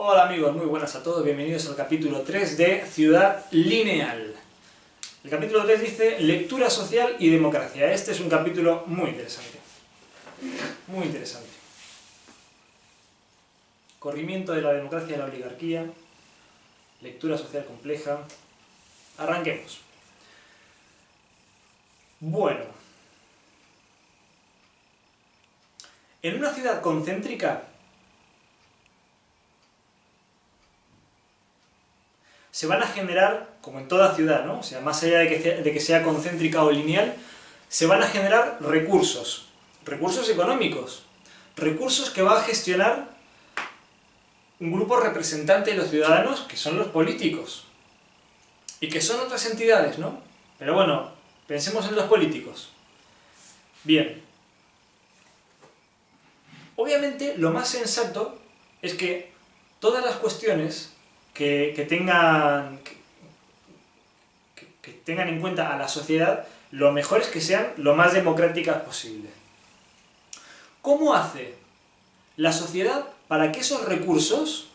Hola amigos, muy buenas a todos, bienvenidos al capítulo 3 de Ciudad Lineal. El capítulo 3 dice Lectura social y democracia. Este es un capítulo muy interesante. Muy interesante. Corrimiento de la democracia y la oligarquía. Lectura social compleja. Arranquemos. Bueno. En una ciudad concéntrica se van a generar, como en toda ciudad, ¿no? O sea, más allá de que sea concéntrica o lineal, se van a generar recursos económicos, recursos que va a gestionar un grupo representante de los ciudadanos, que son los políticos, y que son otras entidades, ¿no? Pero bueno, pensemos en los políticos. Bien. Obviamente, lo más sensato es que todas las cuestiones que tengan en cuenta a la sociedad, lo mejor es que sean lo más democráticas posible. ¿Cómo hace la sociedad para que esos recursos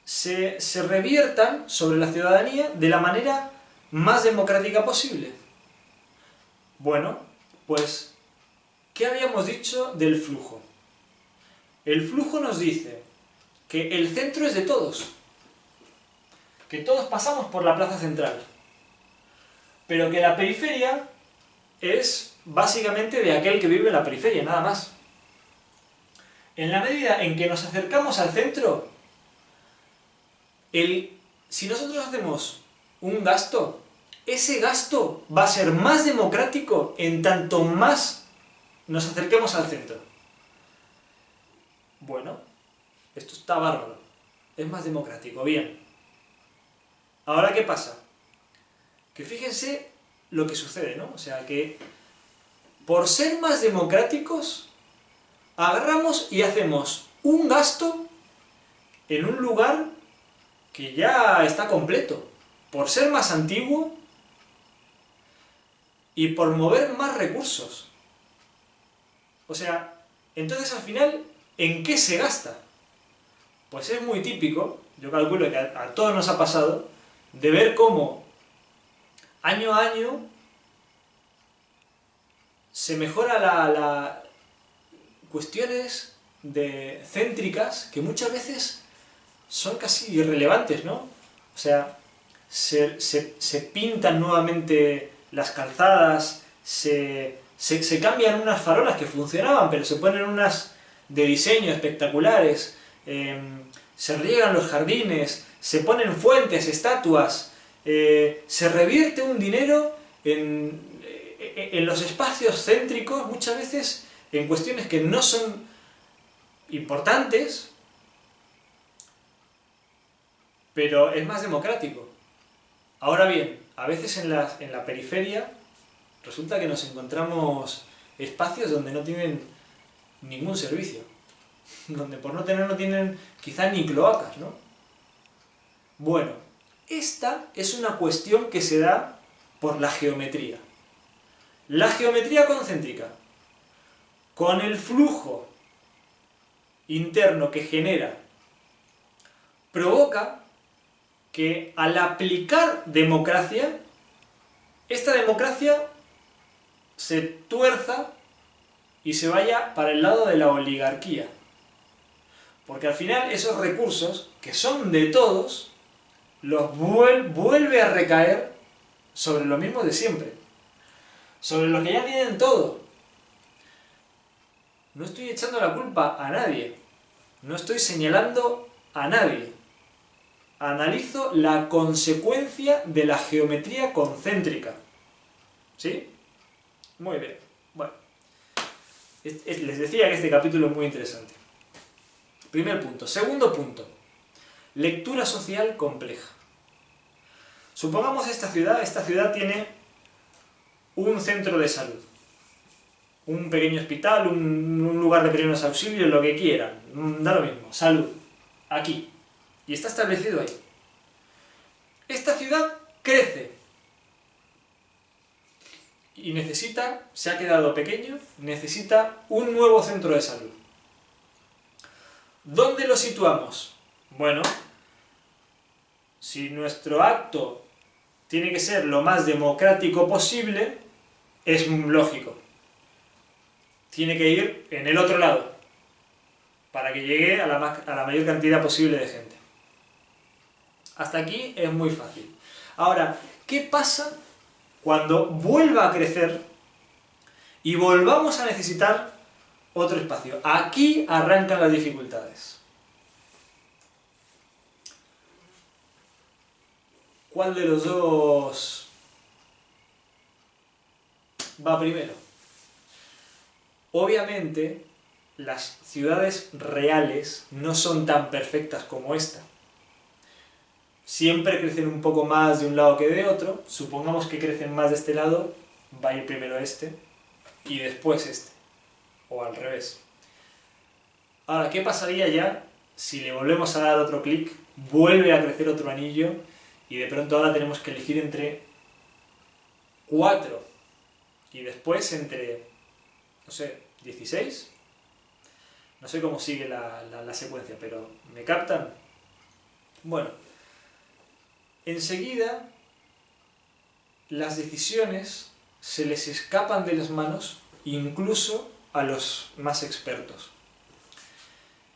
se reviertan sobre la ciudadanía de la manera más democrática posible? Bueno, pues, ¿qué habíamos dicho del flujo? El flujo nos dice que el centro es de todos, que todos pasamos por la plaza central, pero que la periferia es básicamente de aquel que vive en la periferia, nada más. En la medida en que nos acercamos al centro, si nosotros hacemos un gasto, ese gasto va a ser más democrático en tanto más nos acerquemos al centro. Bueno, esto está bárbaro. Es más democrático, bien. Ahora, ¿qué pasa? Que fíjense lo que sucede, ¿no? O sea, que por ser más democráticos, agarramos y hacemos un gasto en un lugar que ya está completo. Por ser más antiguo y por mover más recursos. O sea, entonces al final, ¿en qué se gasta? Pues es muy típico, yo calculo que a todos nos ha pasado, de ver cómo año a año se mejora la cuestiones céntricas que muchas veces son casi irrelevantes, ¿no? O sea, se pintan nuevamente las calzadas, se cambian unas farolas que funcionaban, pero se ponen unas de diseño espectaculares, se riegan los jardines, se ponen fuentes, estatuas, se revierte un dinero en los espacios céntricos, muchas veces en cuestiones que no son importantes, pero es más democrático. Ahora bien, a veces en la periferia resulta que nos encontramos espacios donde no tienen ningún servicio, donde por no tienen quizá ni cloacas, ¿no? Bueno, esta es una cuestión que se da por la geometría. La geometría concéntrica, con el flujo interno que genera, provoca que al aplicar democracia, esta democracia se tuerza y se vaya para el lado de la oligarquía. Porque al final esos recursos, que son de todos, los vuelve a recaer sobre lo mismo de siempre. Sobre los que ya tienen todo. No estoy echando la culpa a nadie. No estoy señalando a nadie. Analizo la consecuencia de la geometría concéntrica. ¿Sí? Muy bien. Bueno. Les decía que este capítulo es muy interesante. Primer punto. Segundo punto. Lectura social compleja. Supongamos esta ciudad tiene un centro de salud. Un pequeño hospital, un lugar de primeros auxilios, lo que quieran. Da lo mismo. Salud. Aquí. Y está establecido ahí. Esta ciudad crece. Y se ha quedado pequeño, necesita un nuevo centro de salud. ¿Dónde lo situamos? Bueno, si nuestro acto tiene que ser lo más democrático posible, es lógico. Tiene que ir en el otro lado, para que llegue a la mayor cantidad posible de gente. Hasta aquí es muy fácil. Ahora, ¿qué pasa cuando vuelva a crecer y volvamos a necesitar otro espacio? Aquí arrancan las dificultades. ¿Cuál de los dos va primero? Obviamente, las ciudades reales no son tan perfectas como esta. Siempre crecen un poco más de un lado que de otro. Supongamos que crecen más de este lado, va a ir primero este y después este, o al revés. Ahora, ¿qué pasaría ya si le volvemos a dar otro clic, vuelve a crecer otro anillo y de pronto ahora tenemos que elegir entre 4 y después entre, no sé, 16? No sé cómo sigue la secuencia, pero ¿me captan? Bueno, enseguida las decisiones se les escapan de las manos incluso a los más expertos.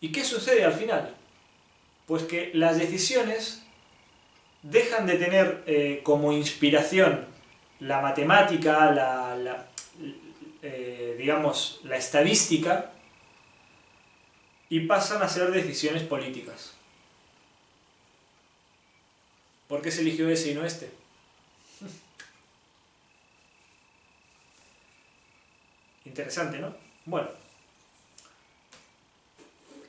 ¿Y qué sucede al final? Pues que las decisiones dejan de tener como inspiración la matemática, digamos, la estadística, y pasan a ser decisiones políticas. ¿Por qué se eligió ese y no este? Interesante, ¿no? Bueno,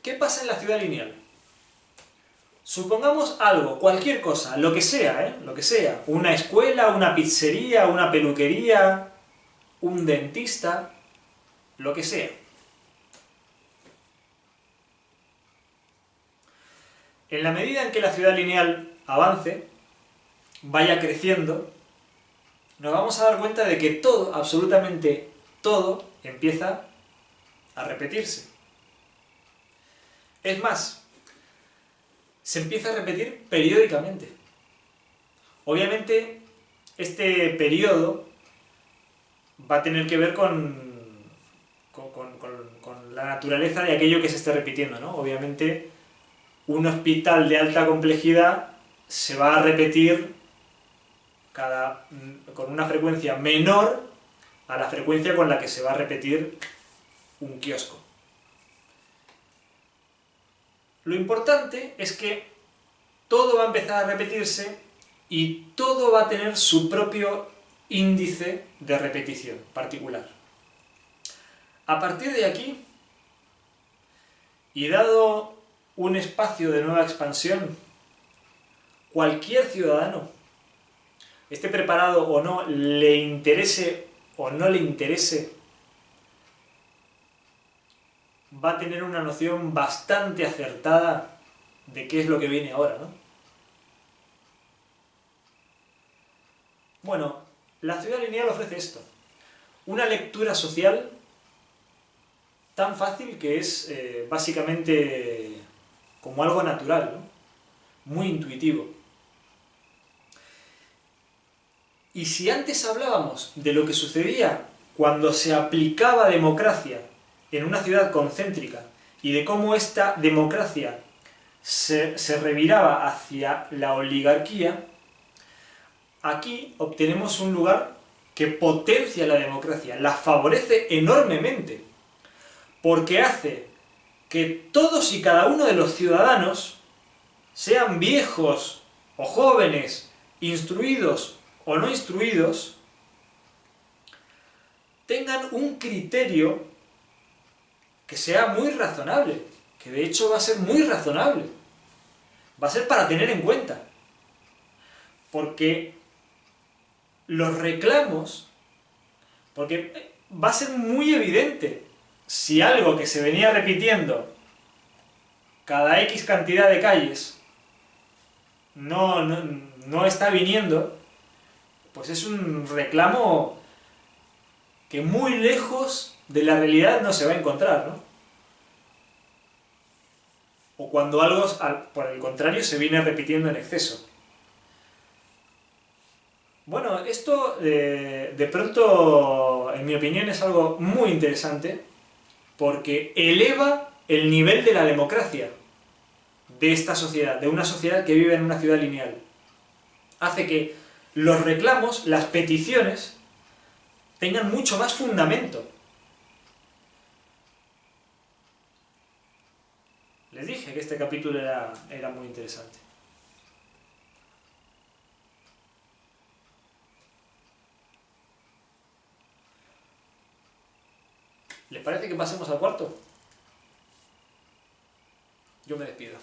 ¿qué pasa en la ciudad lineal? Supongamos algo, cualquier cosa, lo que sea, ¿eh? Lo que sea. Una escuela, una pizzería, una peluquería, un dentista, lo que sea. En la medida en que la ciudad lineal avance, vaya creciendo, nos vamos a dar cuenta de que todo, absolutamente todo, empieza a repetirse. Es más, se empieza a repetir periódicamente. Obviamente, este periodo va a tener que ver con la naturaleza de aquello que se esté repitiendo, ¿no? Obviamente, un hospital de alta complejidad se va a repetir con una frecuencia menor a la frecuencia con la que se va a repetir un kiosco. Lo importante es que todo va a empezar a repetirse y todo va a tener su propio índice de repetición particular. A partir de aquí, y dado un espacio de nueva expansión, cualquier ciudadano, esté preparado o no, le interese o no le interese, va a tener una noción bastante acertada de qué es lo que viene ahora, ¿no? Bueno, la ciudad lineal ofrece esto. Una lectura social tan fácil que es básicamente como algo natural, ¿no? Muy intuitivo. Y si antes hablábamos de lo que sucedía cuando se aplicaba democracia en una ciudad concéntrica y de cómo esta democracia se reviraba hacia la oligarquía, aquí obtenemos un lugar que potencia la democracia, la favorece enormemente, porque hace que todos y cada uno de los ciudadanos, sean viejos o jóvenes, instruidos o no instruidos, tengan un criterio que sea muy razonable, que de hecho va a ser muy razonable, va a ser para tener en cuenta, porque los reclamos, porque va a ser muy evidente si algo que se venía repitiendo cada X cantidad de calles no está viniendo, pues es un reclamo que muy lejos de la realidad no se va a encontrar, ¿no? o cuando algo, por el contrario, se viene repitiendo en exceso. Bueno, esto de pronto, en mi opinión, es algo muy interesante porque eleva el nivel de la democracia de esta sociedad, de una sociedad que vive en una ciudad lineal. Hace que los reclamos, las peticiones, tengan mucho más fundamento. Les dije que este capítulo era muy interesante. ¿Les parece que pasemos al cuarto? Yo me despido.